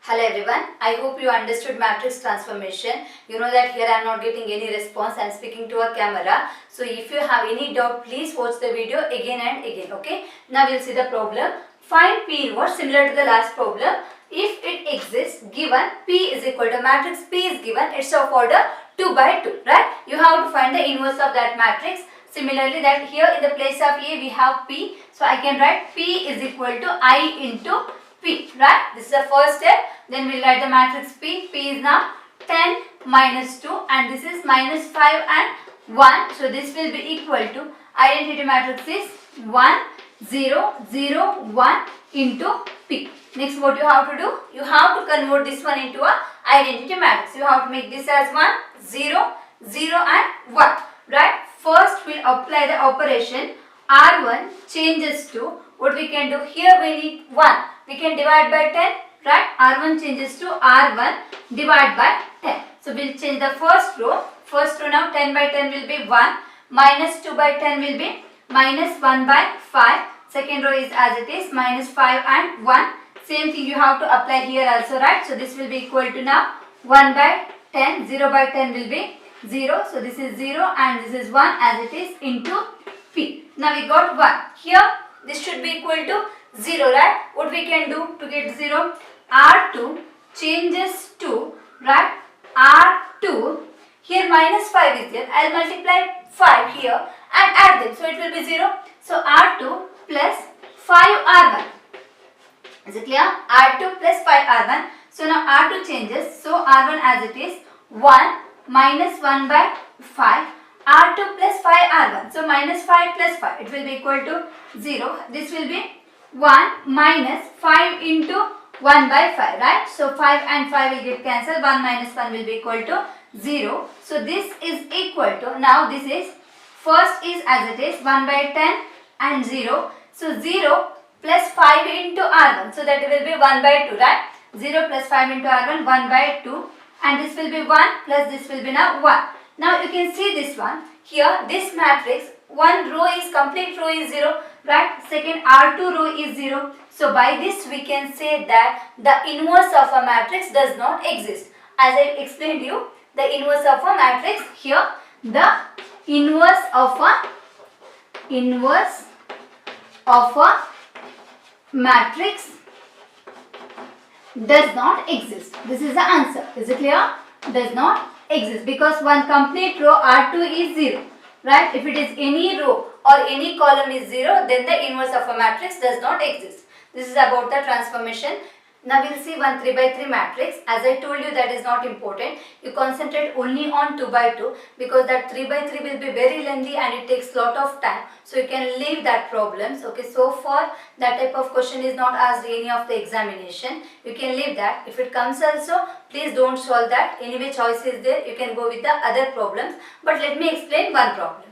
Hello everyone, I hope you understood matrix transformation. You know that here I am not getting any response, I am speaking to a camera. So if you have any doubt, please watch the video again and again, okay. Now we will see the problem. Find P inverse similar to the last problem. If it exists, given P is equal to matrix P is given, it's of order 2 by 2, right. You have to find the inverse of that matrix. Similarly that here in the place of A we have P. So I can write P is equal to I into P, right. This is the first step. Then we will write the matrix P. P is now 10 minus 2 and this is minus 5 and 1. So this will be equal to identity matrix is 1, 0, 0, 1 into P. Next what you have to do? You have to convert this one into a identity matrix. You have to make this as 1, 0, 0 and 1. Right? First we will apply the operation R1 changes to what we can do here we need 1. We can divide by 10. Right, R1 changes to R1 divide by 10. So we will change the first row. First row now 10 by 10 will be 1. Minus 2 by 10 will be minus 1 by 5. Second row is as it is minus 5 and 1. Same thing you have to apply here also, right. So this will be equal to now 1 by 10. 0 by 10 will be 0. So this is 0 and this is 1 as it is into P. Now we got 1. Here this should be equal to 0, right. What we can do to get 0? R2 changes to, right, R2, here minus 5 is there, I will multiply 5 here and add them, so it will be 0. So R2 plus 5R1, is it clear? R2 plus 5R1, so now R2 changes, so R1 as it is 1 minus 1 by 5, R2 plus 5R1, so minus 5 plus 5, it will be equal to 0, this will be 1 minus 5 into 1 by 5, right. So 5 and 5 will get cancelled, 1 minus 1 will be equal to 0. So this is equal to, now this is, first is as it is 1 by 10 and 0. So 0 plus 5 into R1, so that will be 1 by 2, right. 0 plus 5 into R1, 1 by 2 and this will be 1 plus this will be now 1. Now you can see this one, here this matrix, one row is, complete row is 0, right. Second R2 row is 0. So by this we can say that the inverse of a matrix does not exist. As I explained you, the inverse of a matrix, here the inverse of a matrix does not exist. This is the answer. Is it clear? Does not exist because one complete row R2 is 0. Right? If it is any row or any column is 0, then the inverse of a matrix does not exist. This is about the transformation. Now we will see one 3 by 3 matrix. As I told you, that is not important. You concentrate only on 2 by 2 because that 3 by 3 will be very lengthy and it takes lot of time. So you can leave that problems. Okay, so far that type of question is not asked any of the examination. You can leave that. If it comes also, please don't solve that. Anyway, choice is there. You can go with the other problems. But let me explain one problem.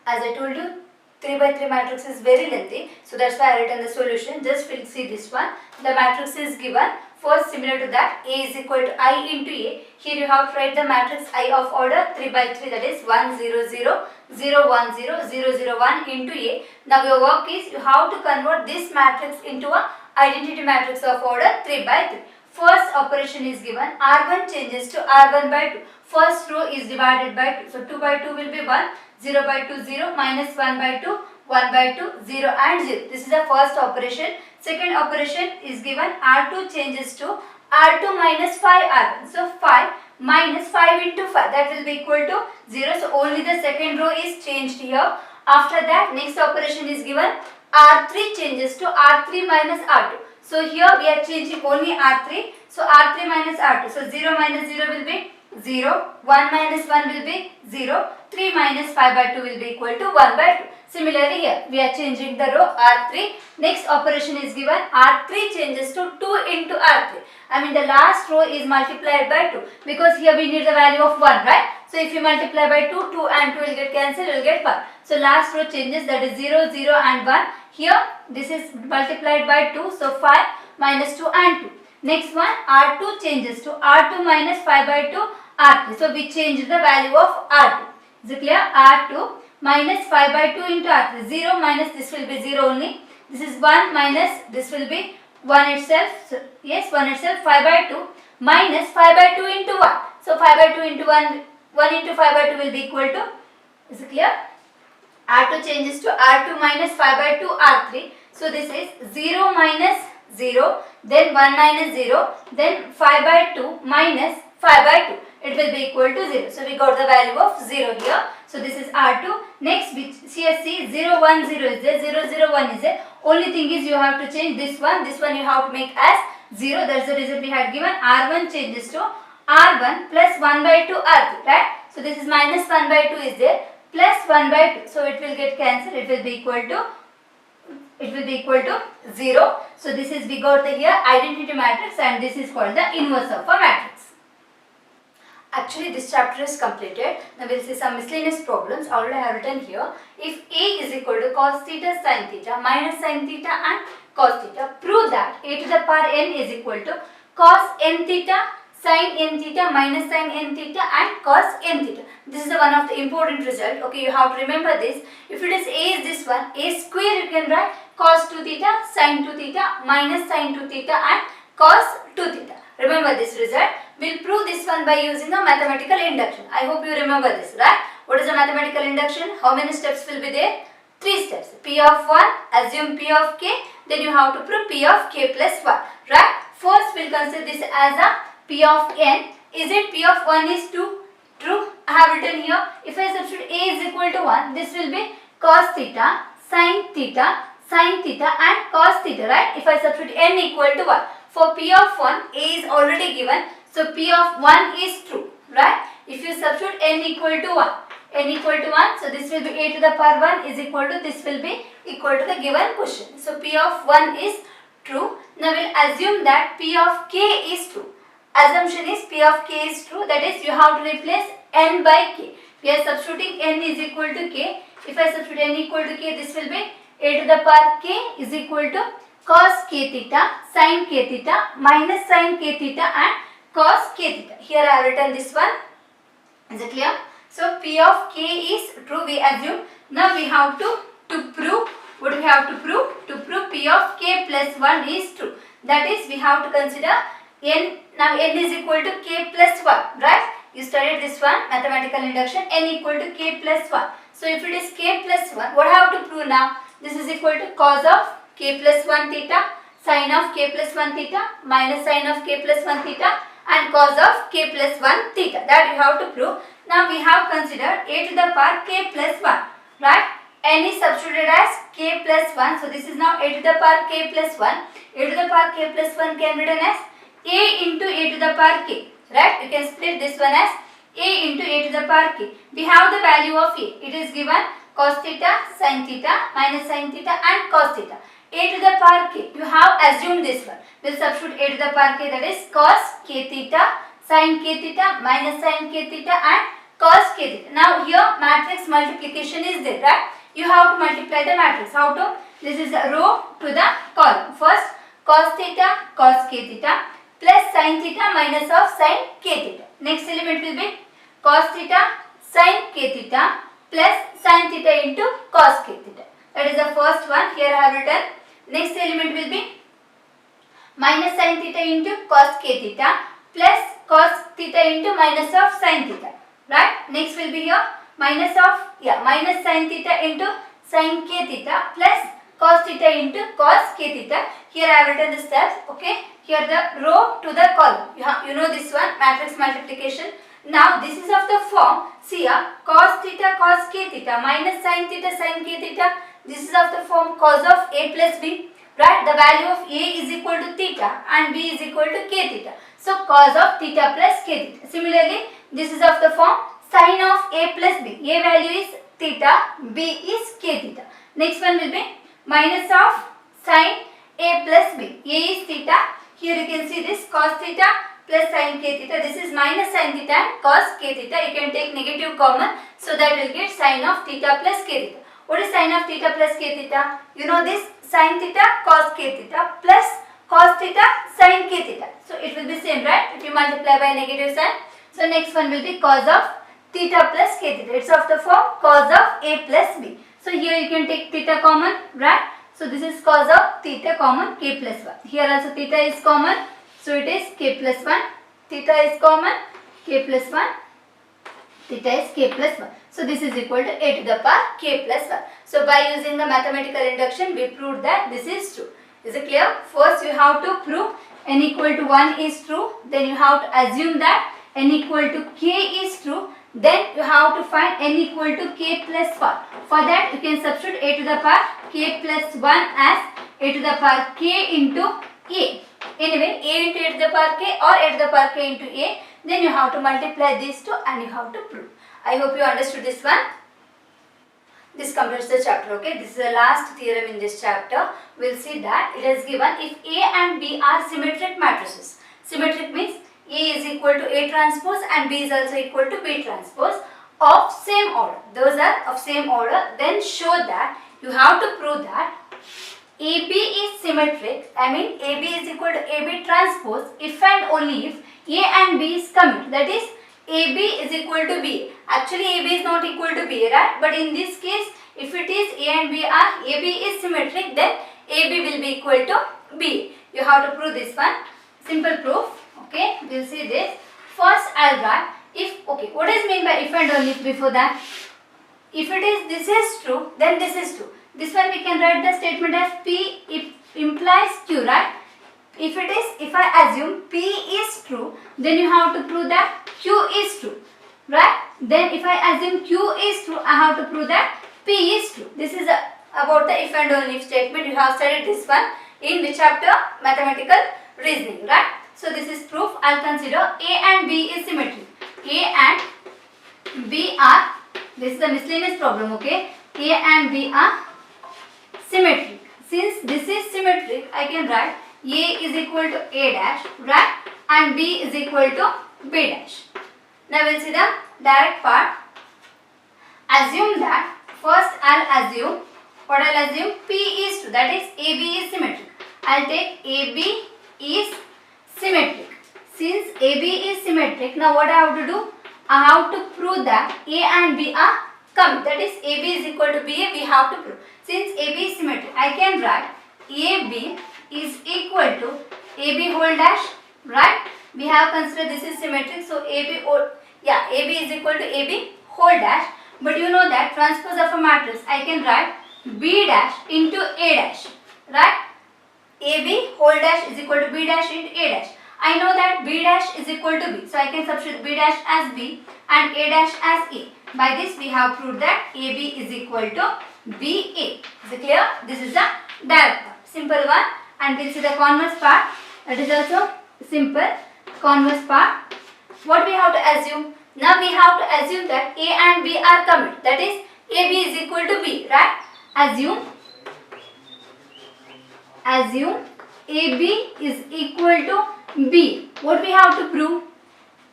As I told you, 3 by 3 matrix is very lengthy, so that's why I written the solution. Just we'll see this one. The matrix is given. First, similar to that, A is equal to I into A. Here you have to write the matrix I of order 3 by 3, that is 1 0 0 0 1 0 0 0 1 into A. Now your work is you have to convert this matrix into a identity matrix of order 3 by 3. First operation is given. R1 changes to R1 by 2. First row is divided by 2. So 2 by 2 will be 1. 0 by 2 0 minus 1 by 2 1 by 2 0 and 0. This is the first operation. Second operation is given. R2 changes to R2 minus 5 R1. So 5 minus 5 into 5, that will be equal to 0. So only the second row is changed here. After that, next operation is given. R3 changes to R3 minus R2. So here we are changing only R3. So R3 minus R2. So 0 minus 0 will be 0, 1 minus 1 will be 0, 3 minus 5 by 2 will be equal to 1 by 2. Similarly here, we are changing the row R3. Next operation is given, R3 changes to 2 into R3. I mean the last row is multiplied by 2 because here we need the value of 1, right? So if you multiply by 2, 2 and 2 will get cancelled, you will get 1. So last row changes, that is 0, 0 and 1. Here this is multiplied by 2, so 5 minus 2 and 2. Next one, R2 changes to R2 minus 5 by 2 R3. So we change the value of R2. Is it clear? R2 minus 5 by 2 into R3. 0 minus this will be 0 only. This is 1 minus this will be 1 itself, so yes 1 itself, 5 by 2 minus 5 by 2 into 1. So 5 by 2 into 1, 1 into 5 by 2 will be equal to, is it clear? R2 changes to R2 minus 5 by 2 R3. So this is 0 minus 0, then 1 minus 0, then 5 by 2 minus 5 by 2. It will be equal to 0. So we got the value of 0 here. So this is R2. Next, here see 0, 1, 0 is there, 0, 0, 1 is there. Only thing is you have to change this one you have to make as 0. That's the reason we had given. R1 changes to R1 plus 1 by 2 R2, right? So this is minus 1 by 2 is there, plus 1 by 2. So it will get cancelled. It will be equal to 0. So this is, we got the here identity matrix, and this is called the inverse of a matrix. Actually this chapter is completed. Now we will see some miscellaneous problems. Already I have written here. If A is equal to cos theta sin theta minus sin theta and cos theta, prove that a to the power n is equal to cos n theta sin n theta minus sin n theta and cos n theta. This is the one of the important result. Okay, you have to remember this. If it is a is this one, a square you can write cos 2 theta sin 2 theta minus sin 2 theta and cos 2 theta. Remember this result. We'll prove this one by using a mathematical induction. I hope you remember this, right? What is a mathematical induction? How many steps will be there? 3 steps. P of 1, assume P of k, then you have to prove P of k plus 1, right? First we'll consider this as a P of n. Is it P of 1 is 2? True. I have written here. If I substitute a is equal to 1, this will be cos theta, sin theta and cos theta, right? If I substitute n equal to 1. For P of 1, a is already given. So P of 1 is true, right? If you substitute n equal to 1, so this will be a to the power 1 is equal to, this will be equal to the given question. So P of 1 is true. Now we'll assume that P of k is true. Assumption is P of k is true, that is you have to replace n by k. We are substituting n is equal to k. If I substitute n equal to k, this will be a to the power k is equal to cos k theta sin k theta minus sin k theta and cos k theta. Here I have written this one. Is it clear? So P of k is true, we assume. Now we have to prove. What do we have to prove? To prove P of k plus 1 is true. That is, we have to consider n. Now n is equal to k plus 1, right? You studied this one, mathematical induction, n equal to k plus 1. So if it is k plus 1, what I have to prove now? This is equal to cos of k plus 1 theta, sin of k plus 1 theta, minus sin of k plus 1 theta and cos of k plus 1 theta. That you have to prove. Now we have considered a to the power k plus 1, right? N is substituted as k plus 1. So this is now a to the power k plus 1. A to the power k plus 1 can be written as a into a to the power k, right? You can split this one as a into a to the power k. We have the value of a. It is given cos theta, sin theta, minus sin theta and cos theta. A to the power k, you have assumed this one. We'll substitute a to the power k, that is cos k theta, sin k theta, minus sin k theta and cos k theta. Now here matrix multiplication is there, right? You have to multiply the matrix. How to? This is a row to the column. First cos theta, cos k theta plus sin theta minus of sin k theta. Next element will be cos theta, sin k theta plus sin theta into cos k theta. That is the first one. Here I have written. Next element will be minus sin theta into cos k theta plus cos theta into minus of sin theta, right? Next will be here minus sin theta into sin k theta plus cos theta into cos k theta. Here I have written the steps. Okay, here the row to the column. You know this one, matrix multiplication. Now this is of the form, see here, cos theta cos k theta minus sin theta sin k theta. This is of the form cos of a plus b, right? The value of a is equal to theta and b is equal to k theta. So cos of theta plus k theta. Similarly, this is of the form sin of a plus b. A value is theta, b is k theta. Next one will be minus of sin a plus b. A is theta. Here you can see this cos theta plus sin k theta. This is minus sin theta and cos k theta. You can take negative common, so that will get sin of theta plus k theta. What is sin of theta plus k theta? You know this, sin theta cos k theta plus cos theta sin k theta. So it will be same, right? If you multiply by negative sign. So next one will be cos of theta plus k theta. It's of the form cos of a plus b. So here you can take theta common, right? So this is cos of theta common k plus 1. Here also theta is common. So it is k plus 1. Theta is common. K plus 1. Theta is k plus 1. So this is equal to a to the power k plus 1. So by using the mathematical induction, we proved that this is true. Is it clear? First you have to prove n equal to 1 is true. Then you have to assume that n equal to k is true. Then you have to find n equal to k plus 1. For that you can substitute a to the power k plus 1 as a to the power k into a. Anyway, a into a to the power k or a to the power k into a. Then you have to multiply these two and you have to prove. I hope you understood this one. This completes the chapter. Okay, this is the last theorem in this chapter. We'll see that it is given if A and B are symmetric matrices. Symmetric means A is equal to A transpose and B is also equal to B transpose of same order. Those are of same order. Then show that you have to prove that AB is symmetric. I mean AB is equal to AB transpose if and only if A and B is commute. That is AB is equal to B. Actually AB is not equal to B, right? But in this case, if it is A and B are AB is symmetric, then AB will be equal to B. You have to prove this one. Simple proof. Okay, we'll see this. First I'll write if, okay, what is meant by if and only if before that? If it is this is true, then this is true. This one we can write the statement as P if implies Q, right? If it is, if I assume P is true, then you have to prove that Q is true, right? Then if I assume Q is true, I have to prove that P is true. This is about the if and only if statement. You have studied this one in which chapter? Mathematical reasoning, right? So this is proof. I'll consider A and B is symmetric. A and B are, this is the miscellaneous problem, okay? A and B are symmetric. Since this is symmetric, I can write A is equal to A dash, right? And B is equal to B dash. Now we'll see the direct part. Assume that, first I'll assume, what I'll assume? P is true, that is AB is symmetric. I'll take AB is symmetric. Since AB is symmetric, now what I have to do? I have to prove that A and B are commute. That is AB is equal to BA, we have to prove. Since AB is symmetric, I can write AB is equal to AB whole dash, right? We have considered this is symmetric, so AB is equal to AB whole dash. But you know that transpose of a matrix, I can write B dash into A dash, right? AB whole dash is equal to B dash into A dash. I know that B dash is equal to B, so I can substitute B dash as B and A dash as A. By this we have proved that AB is equal to BA. Is it clear? This is the direct part. Simple one. And we'll see the converse part. That is also simple. Converse part. What we have to assume? Now we have to assume that A and B are commute. That is AB is equal to B, right? Assume AB is equal to B. What we have to prove?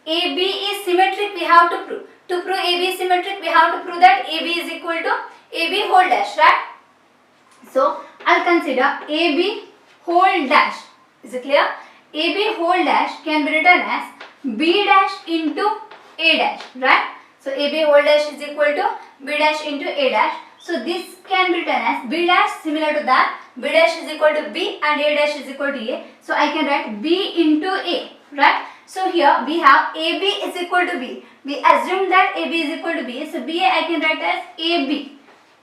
AB is symmetric, we have to prove. To prove AB is symmetric, we have to prove that AB is equal to AB whole dash, right? So I'll consider AB whole dash. Is it clear? AB whole dash can be written as B dash into A dash, right? So AB whole dash is equal to B dash into A dash. So this can be written as B dash, similar to that. B dash is equal to B and A dash is equal to A. So I can write B into A, right? So here we have AB is equal to B. We assume that AB is equal to B. So BA I can write as AB,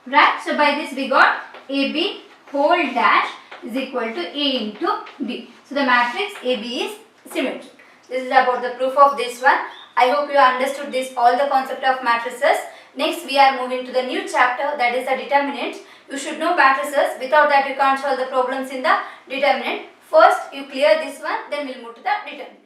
right? So by this we got AB whole dash is equal to A into B. So the matrix AB is symmetric. This is about the proof of this one. I hope you understood this, all the concept of matrices. Next we are moving to the new chapter, that is the determinants. You should know matrices. Without that you can't solve the problems in the determinant. First you clear this one, then we'll move to the determinant.